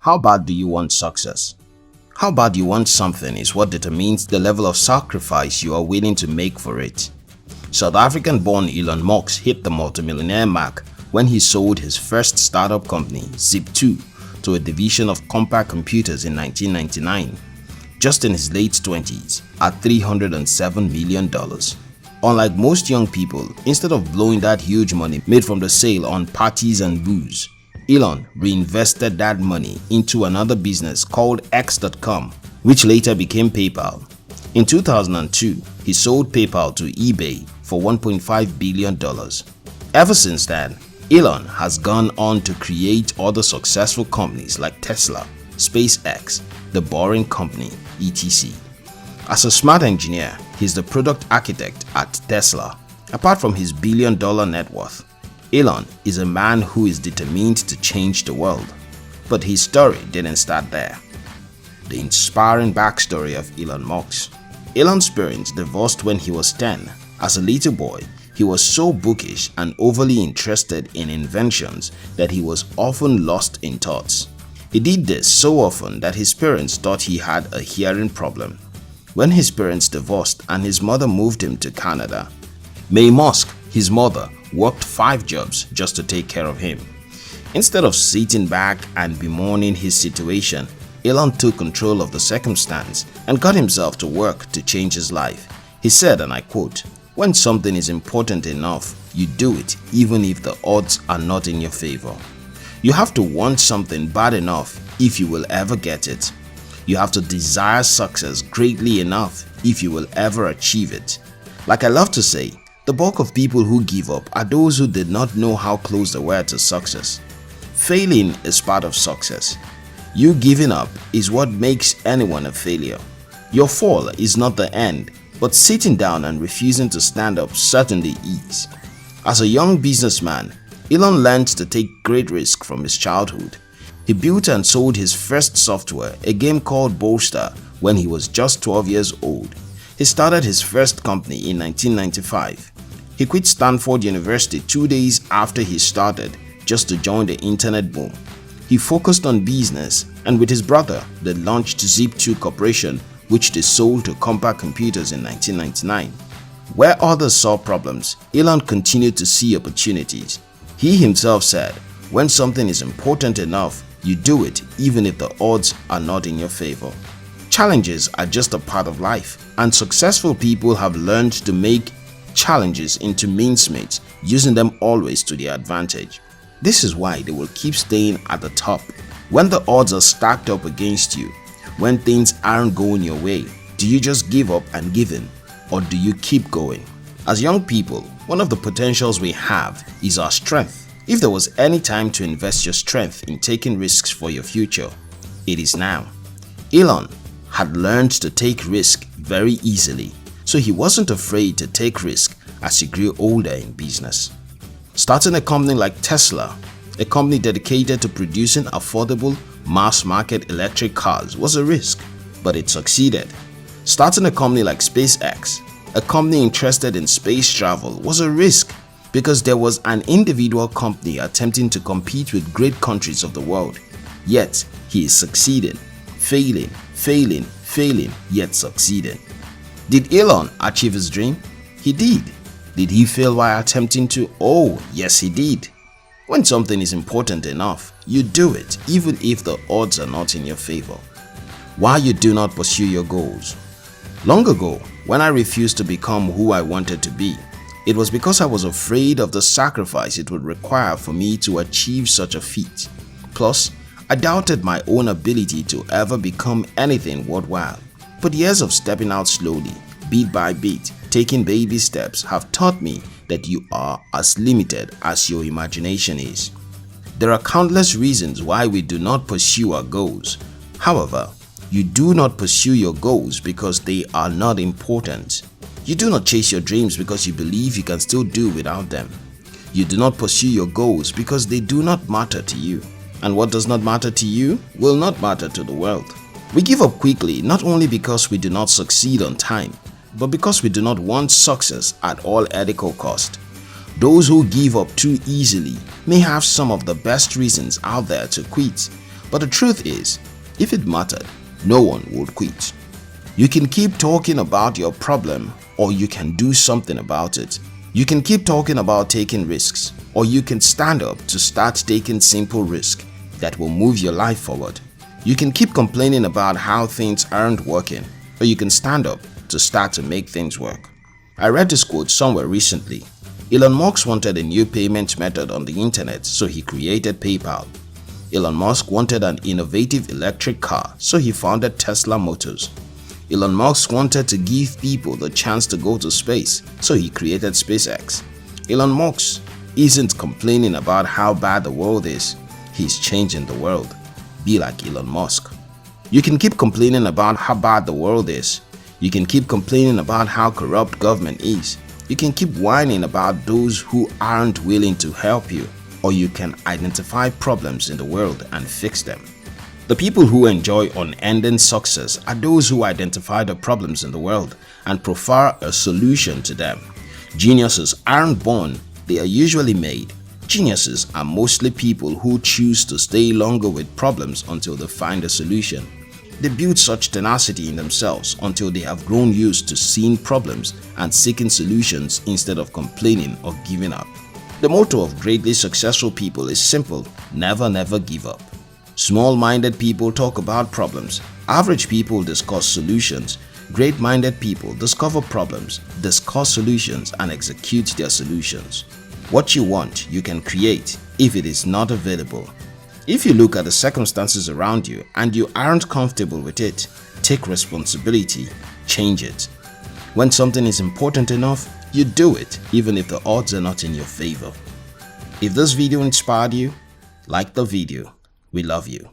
How bad do you want success? How bad you want something is what determines the level of sacrifice you are willing to make for it. South African-born Elon Musk hit the multimillionaire mark when he sold his first startup company, Zip2, to a division of Compaq Computers in 1999, just in his late 20s at $307 million. Unlike most young people, instead of blowing that huge money made from the sale on parties and booze, Elon reinvested that money into another business called X.com, which later became PayPal. In 2002, he sold PayPal to eBay for $1.5 billion. Ever since then, Elon has gone on to create other successful companies like Tesla, SpaceX, The Boring Company, etc. As a smart engineer, he's the product architect at Tesla. Apart from his billion-dollar net worth, Elon is a man who is determined to change the world. But his story didn't start there. The inspiring backstory of Elon Musk. Elon's parents divorced when he was 10. As a little boy, he was so bookish and overly interested in inventions that he was often lost in thoughts. He did this so often that his parents thought he had a hearing problem. When his parents divorced and his mother moved him to Canada, May Musk, his mother, worked 5 jobs just to take care of him. Instead of sitting back and bemoaning his situation, Elon took control of the circumstance and got himself to work to change his life. He said, and I quote, "When something is important enough, you do it even if the odds are not in your favor. You have to want something bad enough if you will ever get it. You have to desire success greatly enough if you will ever achieve it." Like I love to say, the bulk of people who give up are those who did not know how close they were to success. Failing is part of success. You giving up is what makes anyone a failure. Your fall is not the end, but sitting down and refusing to stand up certainly is. As a young businessman, Elon learned to take great risks from his childhood. He built and sold his first software, a game called Bolster, when he was just 12 years old. He started his first company in 1995. He quit Stanford University 2 days after he started just to join the internet boom. He focused on business, and with his brother, they launched Zip2 Corporation, which they sold to Compaq Computers in 1999. Where others saw problems, Elon continued to see opportunities. He himself said, "When something is important enough, you do it even if the odds are not in your favor." Challenges are just a part of life, and successful people have learned to make challenges into mincemeat, using them always to their advantage. This is why they will keep staying at the top. When the odds are stacked up against you, when things aren't going your way, do you just give up and give in, or do you keep going? As young people, one of the potentials we have is our strength. If there was any time to invest your strength in taking risks for your future, it is now. Elon had learned to take risk very easily, so he wasn't afraid to take risk as he grew older in business. Starting a company like Tesla, a company dedicated to producing affordable mass-market electric cars, was a risk, but it succeeded. Starting a company like SpaceX, a company interested in space travel, was a risk because there was an individual company attempting to compete with great countries of the world. Yet, he is succeeding, failing, yet succeeding. Did Elon achieve his dream? He did. Did he fail while attempting to? Oh, yes he did. When something is important enough, you do it even if the odds are not in your favor. Why you do not pursue your goals? Long ago, when I refused to become who I wanted to be, it was because I was afraid of the sacrifice it would require for me to achieve such a feat. Plus, I doubted my own ability to ever become anything worthwhile. But years of stepping out slowly, bit by bit, taking baby steps have taught me that you are as limited as your imagination is. There are countless reasons why we do not pursue our goals. However, you do not pursue your goals because they are not important. You do not chase your dreams because you believe you can still do without them. You do not pursue your goals because they do not matter to you. And what does not matter to you will not matter to the world. We give up quickly not only because we do not succeed on time, but because we do not want success at all ethical cost. Those who give up too easily may have some of the best reasons out there to quit, But the truth is, if it mattered, no one would quit. You can keep talking about your problem, or you can do something about it. You can keep talking about taking risks, or you can stand up to start taking simple risks that will move your life forward. You can keep complaining about how things aren't working, or you can stand up to start to make things work. I read this quote somewhere recently. Elon Musk wanted a new payment method on the internet, so he created PayPal. Elon Musk wanted an innovative electric car, so he founded Tesla Motors. Elon Musk wanted to give people the chance to go to space, so he created SpaceX. Elon Musk isn't complaining about how bad the world is, he's changing the world. Be like Elon Musk. You can keep complaining about how bad the world is. You can keep complaining about how corrupt government is. You can keep whining about those who aren't willing to help you, or you can identify problems in the world and fix them. The people who enjoy unending success are those who identify the problems in the world and prefer a solution to them. Geniuses aren't born, they are usually made. Geniuses are mostly people who choose to stay longer with problems until they find a solution. They build such tenacity in themselves until they have grown used to seeing problems and seeking solutions instead of complaining or giving up. The motto of greatly successful people is simple: never give up. Small-minded people talk about problems. Average people discuss solutions. Great-minded people discover problems, discuss solutions, and execute their solutions. What you want, you can create if it is not available. If you look at the circumstances around you and you aren't comfortable with it, take responsibility, change it. When something is important enough, you do it even if the odds are not in your favor. If this video inspired you, like the video. We love you.